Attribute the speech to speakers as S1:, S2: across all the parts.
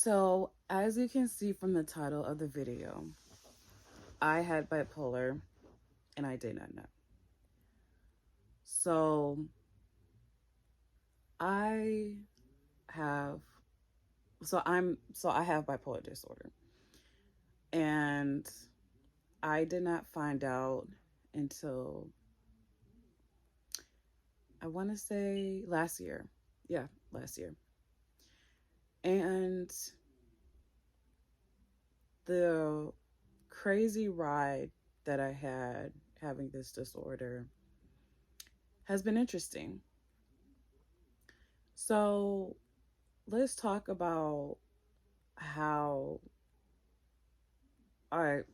S1: So, as you can see from the title of the video, I had bipolar and I did not know. So, I have I have bipolar disorder. And I did not find out until I want to say last year. Yeah, last year. And the crazy ride that I had having this disorder has been interesting. So, let's talk about how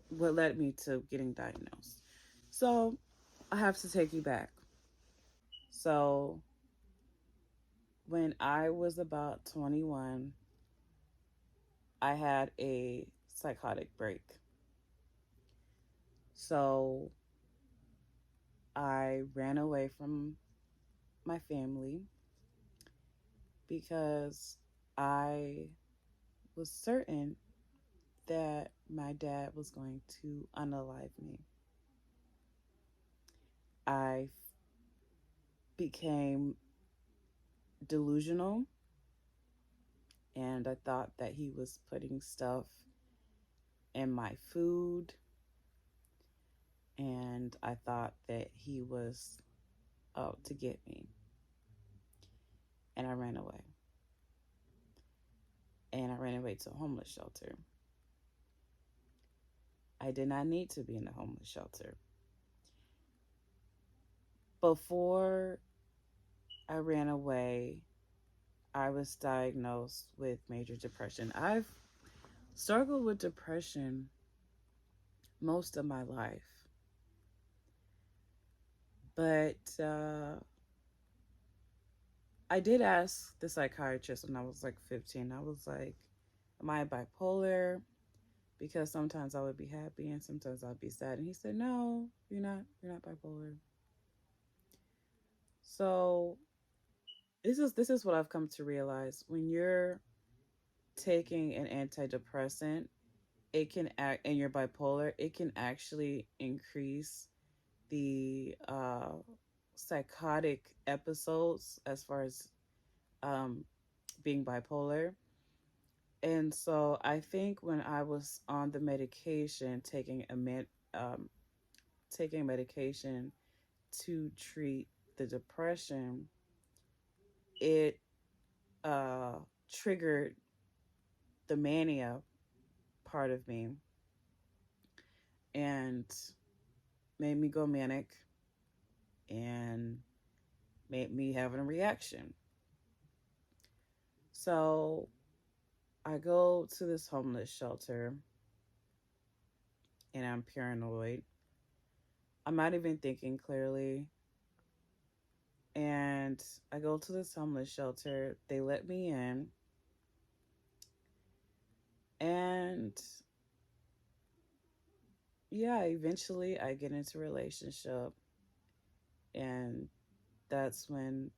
S1: what led me to getting diagnosed. So I have to take you back. So when I was about 21, I had a psychotic break. So I ran away from my family because I was certain that my dad was going to unalive me. I became delusional and I thought that he was putting stuff in my food, and I thought that he was out to get me, and I ran away. And I ran away to a homeless shelter. I did not need to be in a homeless shelter. Before I ran away, I was diagnosed with major depression. I've struggled with depression most of my life, but I did ask the psychiatrist when I was like 15. I was like, am I bipolar? Because sometimes I would be happy and sometimes I'd be sad. And he said, no, you're not. You're not bipolar. So this is what I've come to realize. When you're taking an antidepressant, it can act, and you're bipolar, it can actually increase the psychotic episodes as far as um, being bipolar. And so I think when I was on the medication, um, taking medication to treat the depression, it uh, triggered the mania part of me and made me go manic and made me having a reaction. So I go to this homeless shelter and I'm paranoid. I'm not even thinking clearly. And I go to this homeless shelter. They let me in. And yeah, eventually I get into a relationship. And that's when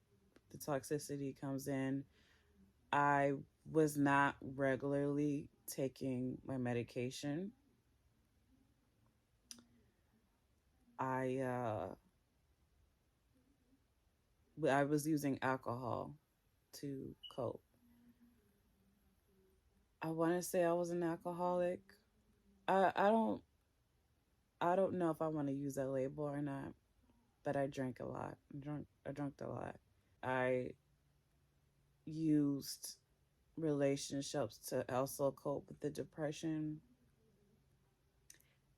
S1: the toxicity comes in. I was not regularly taking my medication. I I was using alcohol to cope. I want to say I was an alcoholic. I don't know if I want to use that label or not, but I drank a lot. I drank a lot. I used relationships to also cope with the depression.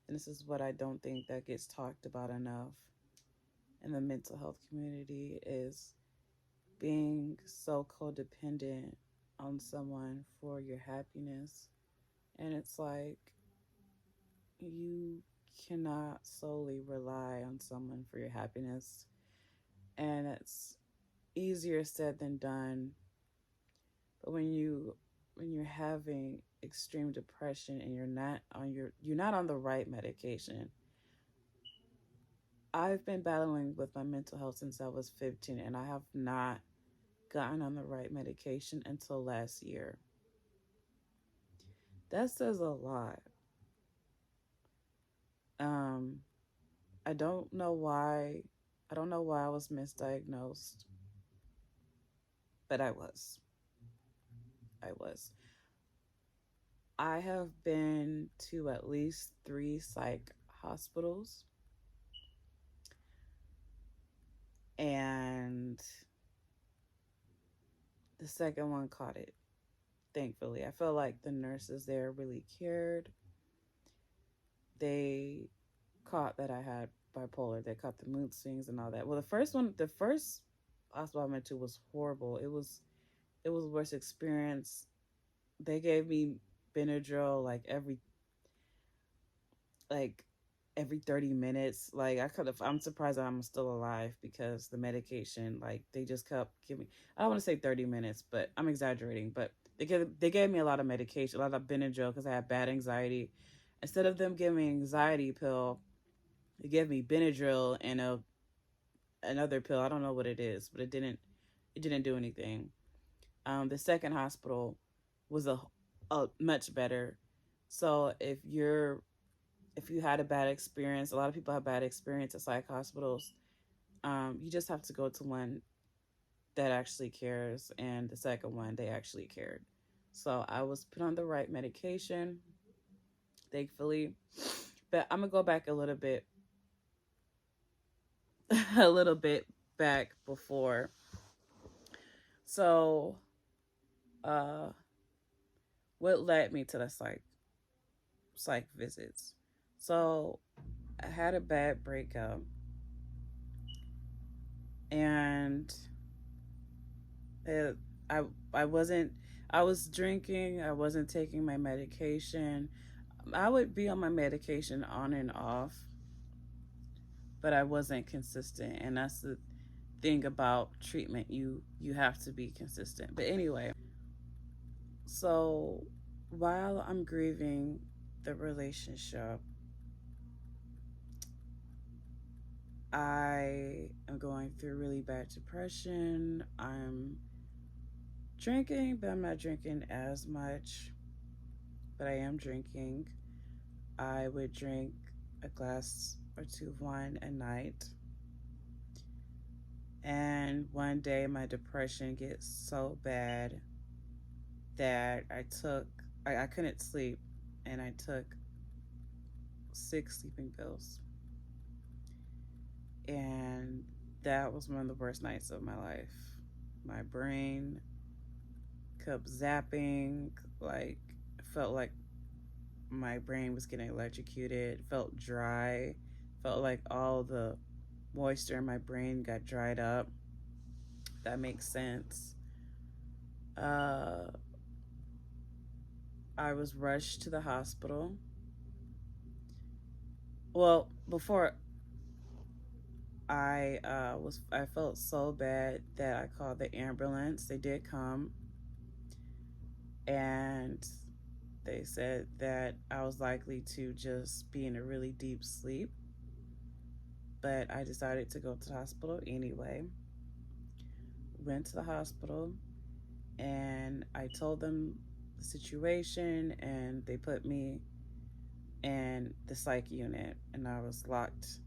S1: And this is what I don't think that gets talked about enough in the mental health community is being so codependent on someone for your happiness. And it's like you cannot solely rely on someone for your happiness. And it's easier said than done. But when you're having extreme depression and you're not on the right medication. I've been battling with my mental health since I was 15 and I have not gotten on the right medication until last year. That says a lot. Um, I don't know why. I don't know why I was misdiagnosed, but I was. I was. I have been to at least three psych hospitals, and the second one caught it. Thankfully, I felt like the nurses there really cared. They caught that I had bipolar. They caught the mood swings and all that. Well, the first hospital I went to was horrible. It was the worst experience. They gave me Benadryl like every 30 minutes. Like I could have I'm surprised that I'm still alive because the medication, like they just kept giving. I don't want to say 30 minutes, but I'm exaggerating, but they gave me a lot of medication, a lot of Benadryl because I had bad anxiety. Instead of them giving me an anxiety pill, they gave me Benadryl and another pill. I don't know what it is, but it didn't do anything. The second hospital was a much better. So if you had a bad experience, a lot of people have bad experience at psych hospitals. You just have to go to one that actually cares, and the second one they actually cared. So I was put on the right medication, thankfully. But I'm gonna go back a little bit, a little bit back before. So, uh, what led me to the psych visits? So I had a bad breakup, and it, I I wasn't I was drinking. I wasn't taking my medication. I would be on my medication on and off, but I wasn't consistent, and that's the thing about treatment. You have to be consistent. But anyway, so while I'm grieving the relationship, I am going through really bad depression. I'm drinking, but I'm not drinking as much, but I am drinking. I would drink a glass or two of wine a night. And one day my depression gets so bad that I couldn't sleep, and I took 6 sleeping pills. And that was one of the worst nights of my life. My brain kept zapping, like, felt like my brain was getting electrocuted, felt dry, felt like all the moisture in my brain got dried up. That makes sense. Uh, I was rushed to the hospital. Well, before I felt so bad that I called the ambulance. They did come, and they said that I was likely to just be in a really deep sleep. But I decided to go to the hospital anyway. Went to the hospital, and I told them the situation, and they put me in the psych unit, and I was locked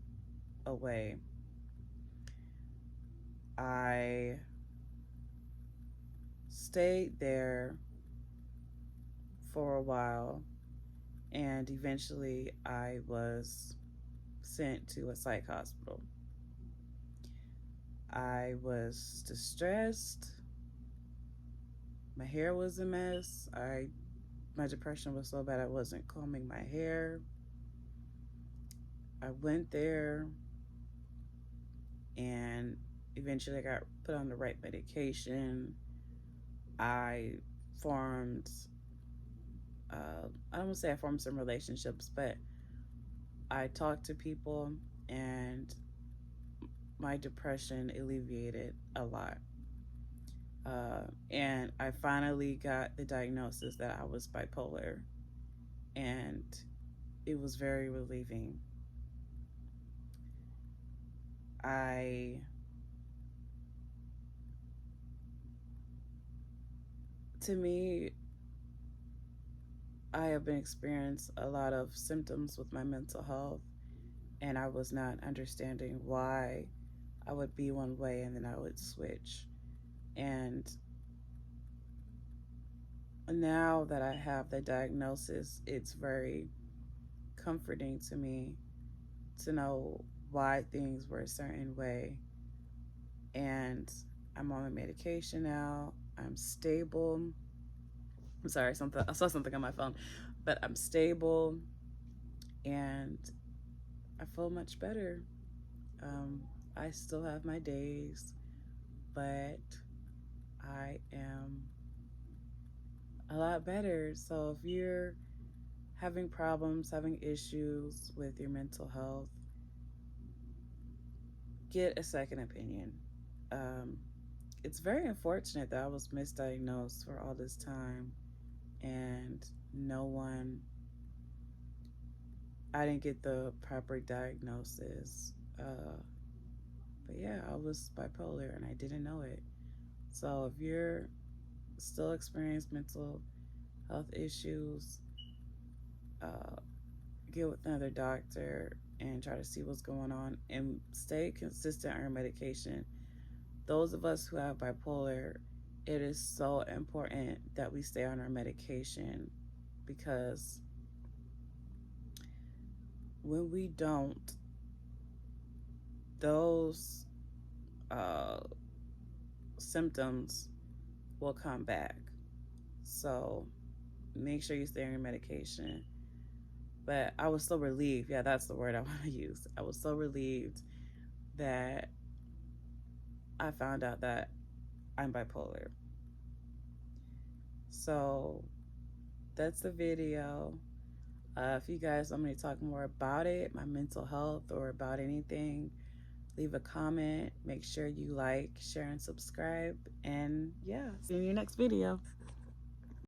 S1: away. I stayed there for a while, and eventually I was sent to a psych hospital. I was distressed. My hair was a mess. My depression was so bad I wasn't combing my hair. I went there, and eventually I got put on the right medication. I formed I don't want to say I formed some relationships, but I talked to people, and my depression alleviated a lot. And I finally got the diagnosis that I was bipolar, and it was very relieving. I, to me, I have been experiencing a lot of symptoms with my mental health, and I was not understanding why I would be one way and then I would switch. And now that I have the diagnosis, it's very comforting to me to know why things were a certain way. And I'm on my medication now. I'm stable. I'm sorry, something I saw something on my phone, but I'm stable and I feel much better. Um, I still have my days, but I am a lot better. So if you're having problems, having issues with your mental health, get a second opinion. Um, it's very unfortunate that I was misdiagnosed for all this time and no one, I didn't get the proper diagnosis. But yeah, I was bipolar and I didn't know it. So if you're still experiencing mental health issues, uh, get with another doctor and try to see what's going on and stay consistent on your medication. Those of us who have bipolar, it is so important that we stay on our medication because when we don't, those uh, symptoms will come back. So make sure you stay on your medication. But I was so relieved. Yeah, that's the word I want to use. I was so relieved that I found out that I'm bipolar. So that's the video. If you guys want me to talk more about it, my mental health, or about anything, leave a comment. Make sure you like, share, and subscribe. And yeah, see you in your next video.